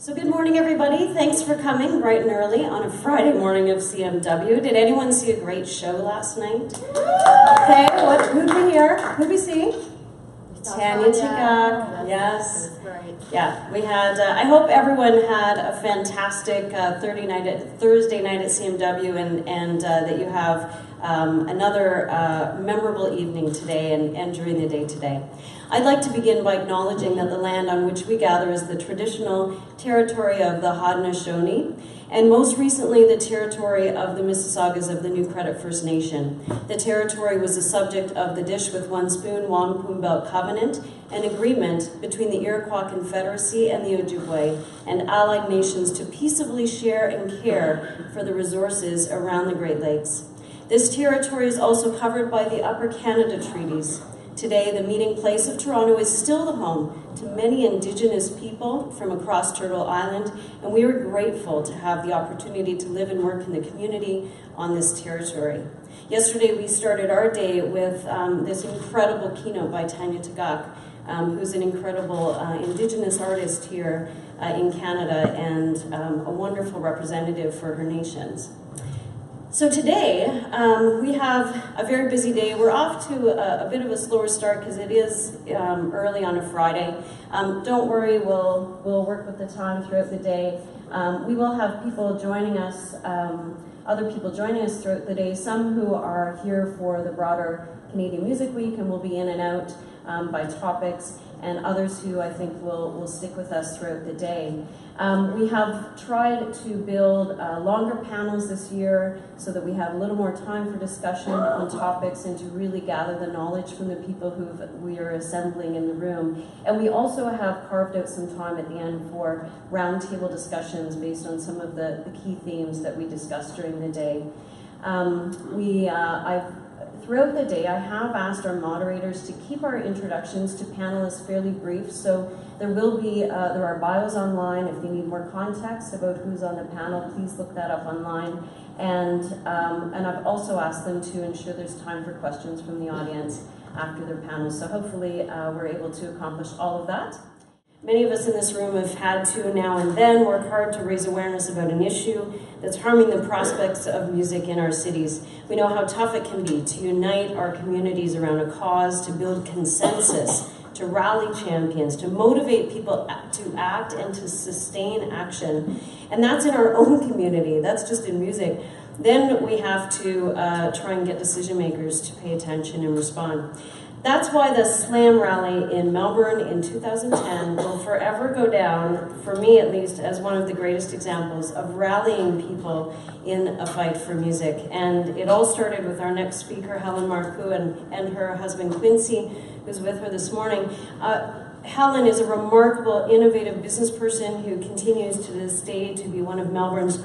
So good morning, everybody. Thanks for coming bright and early on a Friday morning of CMW. Did anyone see a great show last night? Okay, who'd we hear? Who'd we see? Tanya Tigak. Yes. Right. Yeah, we had, I hope everyone had a fantastic Thursday night at CMW and that you have another memorable evening today and during the day today. I'd like to begin by acknowledging that the land on which we gather is the traditional territory of the Haudenosaunee, and most recently the territory of the Mississaugas of the New Credit First Nation. The territory was the subject of the Dish with One Spoon Wampum Belt Covenant, an agreement between the Iroquois Confederacy and the Ojibwe and allied nations to peaceably share and care for the resources around the Great Lakes. This territory is also covered by the Upper Canada Treaties. Today, the meeting place of Toronto is still the home to many Indigenous people from across Terrill Island, and we are grateful to have the opportunity to live and work in the community on this territory. Yesterday, we started our day with this incredible keynote by Tanya Tigak, who's an incredible Indigenous artist here in Canada and a wonderful representative for her nations. So today, we have a very busy day. We're off to a bit of a slower start because it is early on a Friday. Don't worry, we'll work with the time throughout the day. We will have people joining us, other people joining us throughout the day, some who are here for the broader Canadian Music Week and will be in and out by topics, and others who I think will stick with us throughout the day. We have tried to build longer panels this year so that we have a little more time for discussion on topics and to really gather the knowledge from the people who we are assembling in the room. And we also have carved out some time at the end for roundtable discussions based on some of the key themes that we discussed during the day. Throughout the day, I have asked our moderators to keep our introductions to panelists fairly brief, so there are bios online. If you need more context about who's on the panel, please look that up online. And I've also asked them to ensure there's time for questions from the audience after their panels. So hopefully we're able to accomplish all of that. Many of us in this room have had to now and then work hard to raise awareness about an issue that's harming the prospects of music in our cities. We know how tough it can be to unite our communities around a cause, to build consensus, to rally champions, to motivate people to act and to sustain action. And that's in our own community, that's just in music. Then we have to try and get decision makers to pay attention and respond. That's why the Slam Rally in Melbourne in 2010 will forever go down, for me at least, as one of the greatest examples of rallying people in a fight for music. And it all started with our next speaker, Helen Marcoux, and her husband Quincy, who's with her this morning. Helen is a remarkable, innovative business person who continues to this day to be one of Melbourne's